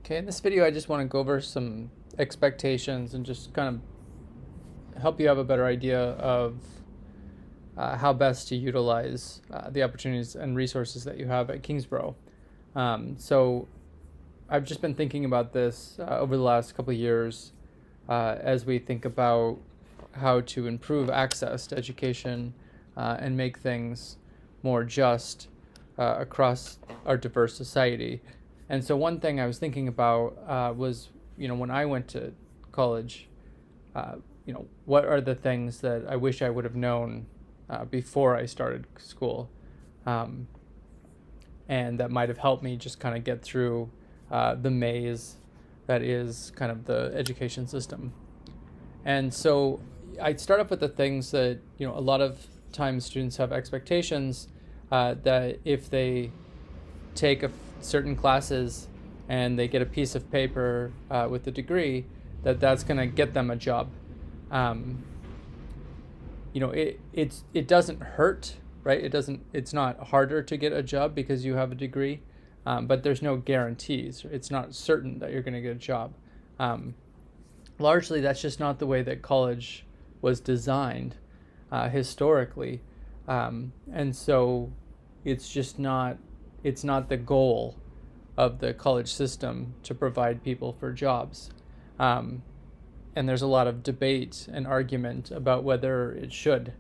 Okay, in this video, I just want to go over some expectations and just kind of help you have a better idea of how best to utilize the opportunities and resources that you have at Kingsborough. So I've just been thinking about this over the last couple of years as we think about how to improve access to education and make things more just across our diverse society. And so one thing I was thinking about was, when I went to college, what are the things that I wish I would have known before I started school, um, and that might have helped me just kind of get through the maze that is kind of the education system. And so I'd start up with the things that, a lot of times students have expectations that if they take certain classes and they get a piece of paper with a degree, that's going to get them a job. It doesn't hurt, right? It's not harder to get a job because you have a degree, but there's no guarantees. It's not certain that you're going to get a job. Largely, that's just not the way that college was designed historically, and so it's not the goal of the college system to provide people for jobs. And there's a lot of debate and argument about whether it should.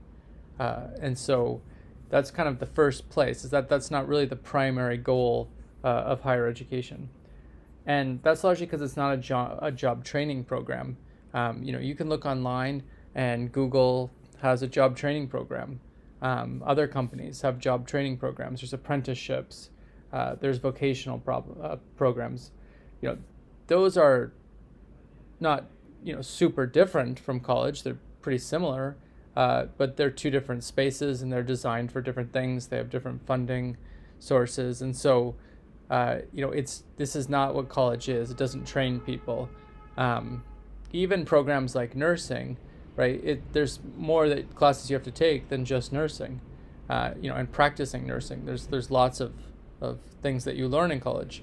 And so that's kind of the first place, is that's not really the primary goal of higher education. And that's largely because it's not a job training program. You can look online and Google has a job training program. Other companies have job training programs. There's apprenticeships. There's vocational programs. Those are not super different from college. They're pretty similar, but they're two different spaces and they're designed for different things. They have different funding sources, and so this is not what college is. It doesn't train people. Even programs like nursing, right? There's more that classes you have to take than just nursing. And practicing nursing. There's lots of things that you learn in college.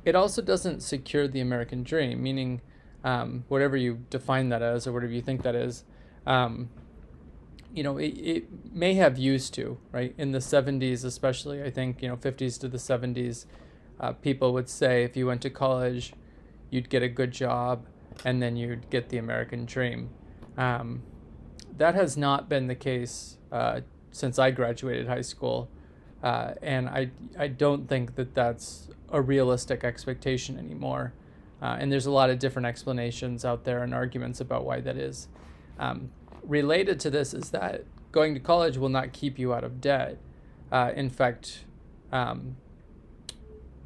It also doesn't secure the American dream, meaning whatever you define that as or whatever you think that is, it may have used to, right? In the 70s, especially, I think, 50s to the 70s, people would say if you went to college, you'd get a good job and then you'd get the American dream. That has not been the case since I graduated high school. And I don't think that that's a realistic expectation anymore. And there's a lot of different explanations out there and arguments about why that is. Related to this is that going to college will not keep you out of debt. In fact, a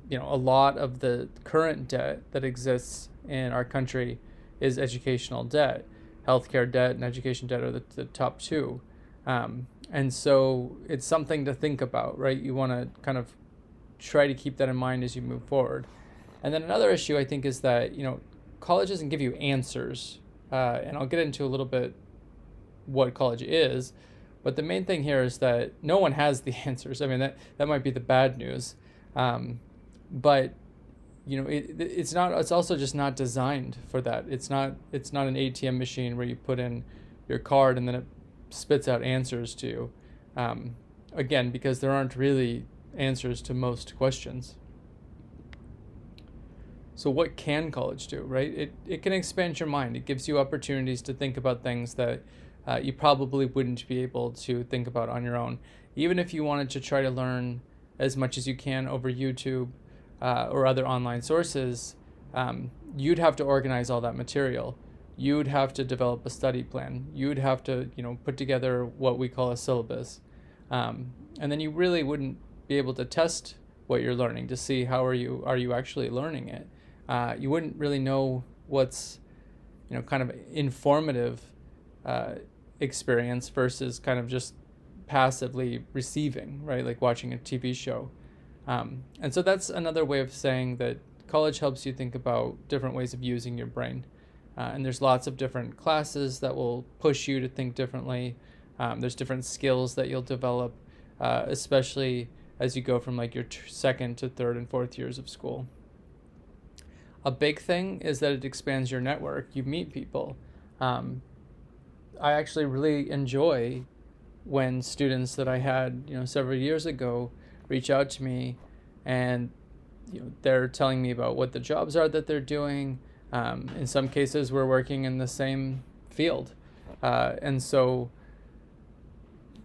lot of the current debt that exists in our country is educational debt. Healthcare debt and education debt are the top two. And so it's something to think about, right? You want to kind of try to keep that in mind as you move forward. And then another issue, I think, is that, college doesn't give you answers. And I'll get into a little bit what college is. But the main thing here is that no one has the answers. I mean, that might be the bad news. But, it's also just not designed for that. It's not an ATM machine where you put in your card and then it spits out answers to you. Again, because there aren't really answers to most questions. So what can college do, right? It can expand your mind. It gives you opportunities to think about things that you probably wouldn't be able to think about on your own. Even if you wanted to try to learn as much as you can over YouTube or other online sources, you'd have to organize all that material. You'd have to develop a study plan. You'd have to, put together what we call a syllabus. And then you really wouldn't be able to test what you're learning to see how are you actually learning it. You wouldn't really know what's, kind of informative experience versus kind of just passively receiving, right? Like watching a TV show. And so that's another way of saying that college helps you think about different ways of using your brain. And there's lots of different classes that will push you to think differently. There's different skills that you'll develop, especially as you go from like your second to third and fourth years of school. A big thing is that it expands your network. You meet people. Um, I actually really enjoy when students that I had, several years ago reach out to me, and they're telling me about what the jobs are that they're doing. In some cases, we're working in the same field, and so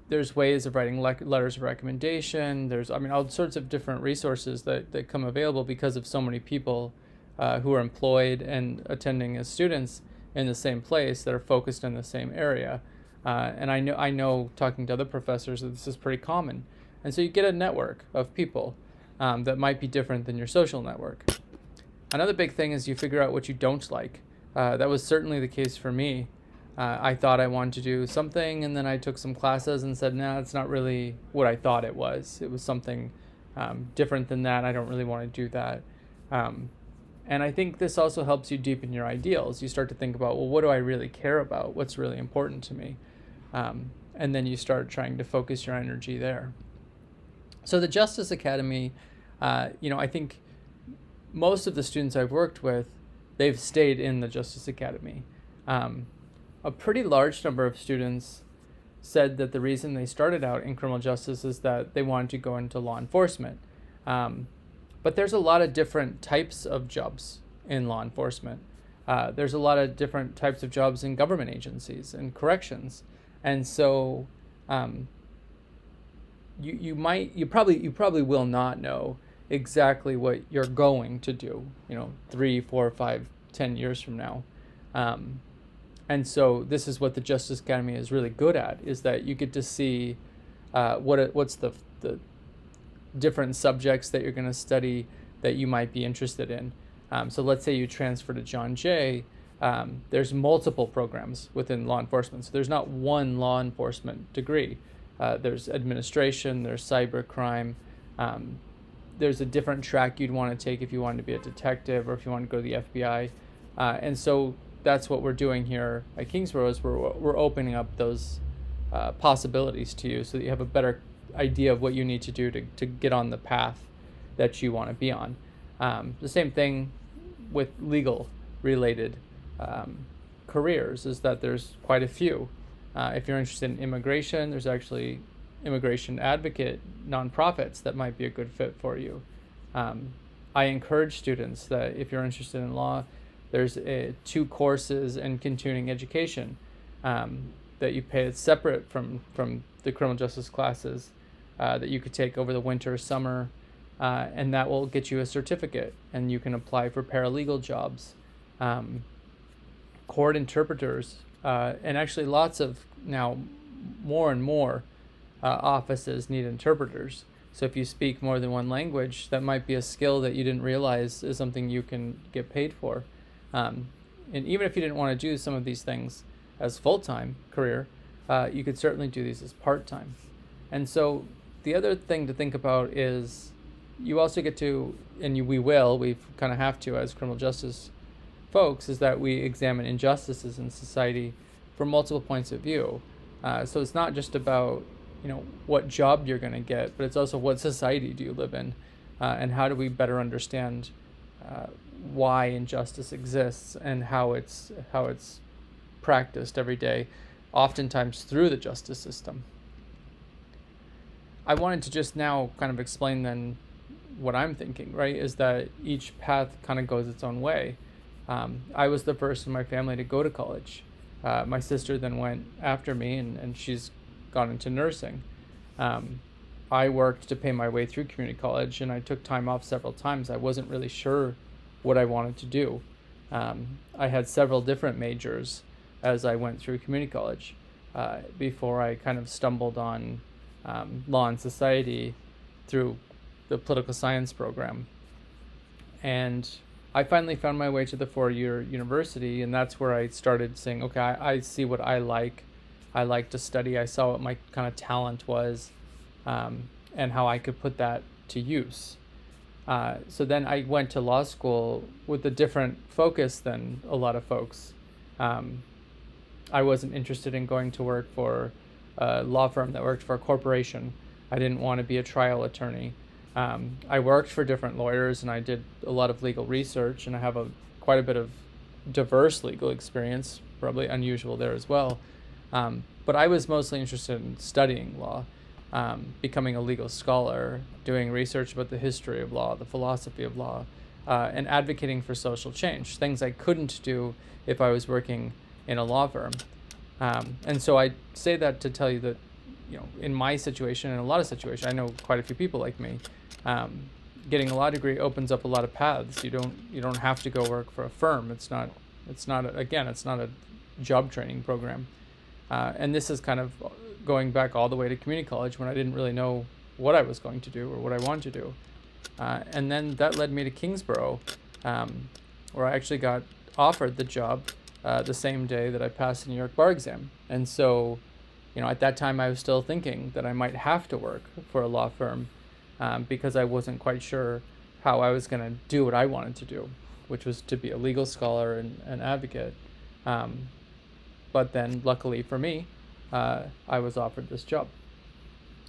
there's ways of writing letters of recommendation. There's, all sorts of different resources that come available because of so many people who are employed and attending as students in the same place that are focused in the same area. And I know talking to other professors that this is pretty common. And so you get a network of people that might be different than your social network. Another big thing is you figure out what you don't like. That was certainly the case for me. I thought I wanted to do something, and then I took some classes and said, no, it's not really what I thought it was. It was something different than that. I don't really want to do that. And I think this also helps you deepen your ideals. You start to think about, well, what do I really care about? What's really important to me? And then you start trying to focus your energy there. So the Justice Academy, I think most of the students I've worked with, they've stayed in the Justice Academy. A pretty large number of students said that the reason they started out in criminal justice is that they wanted to go into law enforcement. But there's a lot of different types of jobs in law enforcement. There's a lot of different types of jobs in government agencies and corrections. And so you probably will not know exactly what you're going to do, 3, 4, 5, 10 years from now. And so this is what the Justice Academy is really good at, is that you get to see what's the different subjects that you're going to study that you might be interested in. So let's say you transfer to John Jay. There's multiple programs within law enforcement. So there's not one law enforcement degree. There's administration, there's cybercrime. There's a different track you'd want to take if you wanted to be a detective or if you want to go to the FBI. And so that's what we're doing here at Kingsborough, is we're opening up those possibilities to you so that you have a better idea of what you need to do to get on the path that you want to be on. The same thing with legal related careers, is that there's quite a few. If you're interested in immigration, there's actually immigration advocate nonprofits that might be a good fit for you. I encourage students that if you're interested in law, there's 2 courses in continuing education that you pay. It's separate from the criminal justice classes that you could take over the winter or summer, and that will get you a certificate, and you can apply for paralegal jobs, court interpreters, and actually lots of now more and more offices need interpreters. So if you speak more than one language, that might be a skill that you didn't realize is something you can get paid for. And even if you didn't want to do some of these things as full-time career, you could certainly do these as part-time. And so the other thing to think about is you also get to, and we kind of have to as criminal justice folks, is that we examine injustices in society from multiple points of view. So it's not just about, what job you're going to get, but it's also what society do you live in, and how do we better understand why injustice exists and how it's practiced every day, oftentimes through the justice system. I wanted to just now kind of explain then what I'm thinking, right, is that each path kind of goes its own way. I was the first in my family to go to college. My sister then went after me, and she's gone into nursing. I worked to pay my way through community college, and I took time off several times. I wasn't really sure what I wanted to do. I had several different majors as I went through community college before I kind of stumbled on law and society through the political science program. And I finally found my way to the 4-year university, and that's where I started saying, okay, I see what I like. I like to study. I saw what my kind of talent was, and how I could put that to use. So then I went to law school with a different focus than a lot of folks. I wasn't interested in going to work for a law firm that worked for a corporation. I didn't want to be a trial attorney. I worked for different lawyers, and I did a lot of legal research, and I have quite a bit of diverse legal experience, probably unusual there as well. But I was mostly interested in studying law, becoming a legal scholar, doing research about the history of law, the philosophy of law, and advocating for social change, things I couldn't do if I was working in a law firm. And so I say that to tell you that, in my situation, in a lot of situations, I know quite a few people like me, getting a law degree opens up a lot of paths. You don't have to go work for a firm. It's not a job training program. And this is kind of going back all the way to community college when I didn't really know what I was going to do or what I wanted to do. And then that led me to Kingsborough, where I actually got offered the job the same day that I passed the New York bar exam. And so, at that time I was still thinking that I might have to work for a law firm, because I wasn't quite sure how I was going to do what I wanted to do, which was to be a legal scholar and an advocate. But then, luckily for me, I was offered this job.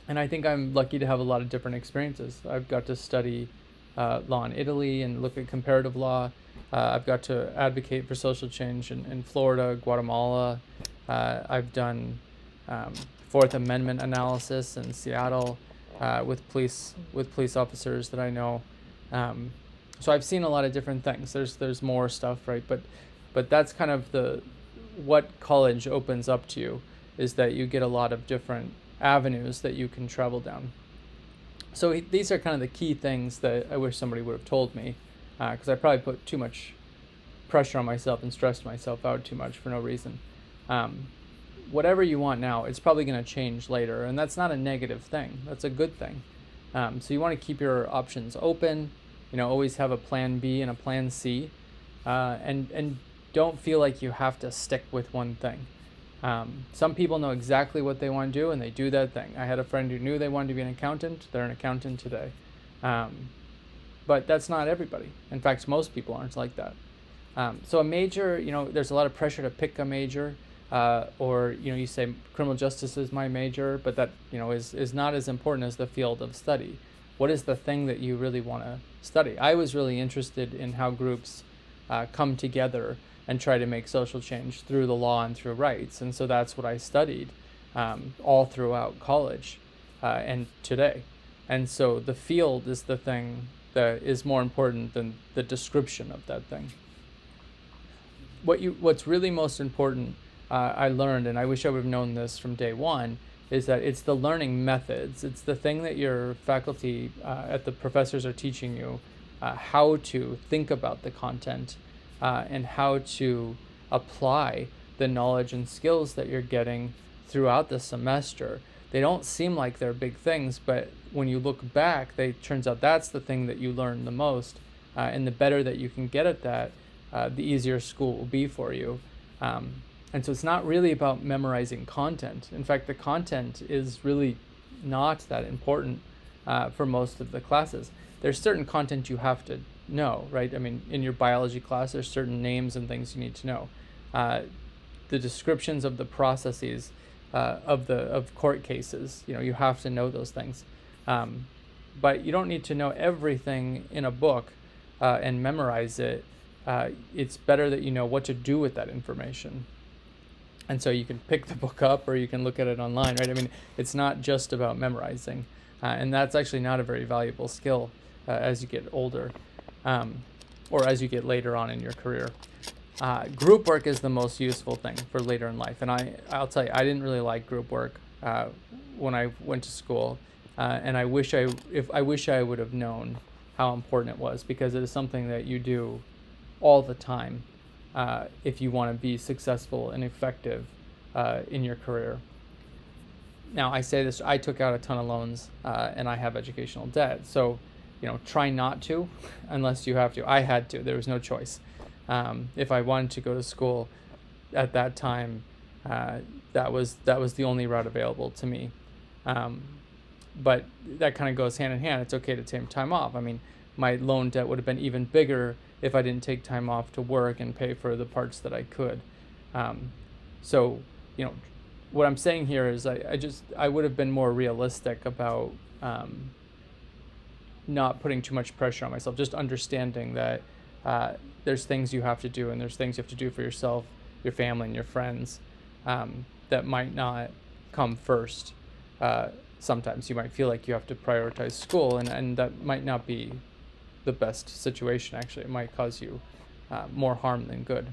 And I think I'm lucky to have a lot of different experiences. I've got to study law in Italy and look at comparative law. I've got to advocate for social change in Florida, Guatemala. I've done Fourth Amendment analysis in Seattle with police officers that I know. So I've seen a lot of different things. There's more stuff, right? But that's kind of what college opens up to you, is that you get a lot of different avenues that you can travel down. So these are kind of the key things that I wish somebody would have told me, because I probably put too much pressure on myself and stressed myself out too much for no reason. Whatever you want now, it's probably going to change later, and that's not a negative thing. That's a good thing. So you want to keep your options open. Always have a plan B and a plan C, and don't feel like you have to stick with one thing. Some people know exactly what they want to do, and they do that thing. I had a friend who knew they wanted to be an accountant. They're an accountant today. But that's not everybody. In fact, most people aren't like that. So a major, there's a lot of pressure to pick a major, or you say criminal justice is my major, but that is not as important as the field of study. What is the thing that you really want to study? I was really interested in how groups come together and try to make social change through the law and through rights. And so that's what I studied all throughout college and today. And so the field is the thing that is more important than the description of that thing. What's really most important, I learned, and I wish I would have known this from day one, is that it's the learning methods. It's the thing that your faculty at the professors are teaching you, how to think about the content, and how to apply the knowledge and skills that you're getting throughout the semester. They don't seem like they're big things, but when you look back, turns out that's the thing that you learn the most, and the better that you can get at that, the easier school will be for you. And so it's not really about memorizing content. In fact, the content is really not that important for most of the classes. There's certain content you have to know, right? I mean, in your biology class, there's certain names and things you need to know. The descriptions of the processes of court cases, you have to know those things. But you don't need to know everything in a book and memorize it. It's better that you know what to do with that information. And so you can pick the book up or you can look at it online, right? I mean, it's not just about memorizing. And that's actually not a very valuable skill as you get older. Or as you get later on in your career. Group work is the most useful thing for later in life. And I'll tell you, I didn't really like group work when I went to school. And I wish I would have known how important it was, because it is something that you do all the time if you want to be successful and effective in your career. Now, I say this, I took out a ton of loans and I have educational debt. So try not to unless you have to. I had to. There was no choice. If I wanted to go to school at that time, that was the only route available to me. But that kind of goes hand in hand. It's okay to take time off. I mean, my loan debt would have been even bigger if I didn't take time off to work and pay for the parts that I could. So, what I'm saying here is I would have been more realistic about not putting too much pressure on myself, just understanding that there's things you have to do, and there's things you have to do for yourself, your family, and your friends, that might not come first. Sometimes you might feel like you have to prioritize school, and that might not be the best situation. Actually, it might cause you more harm than good.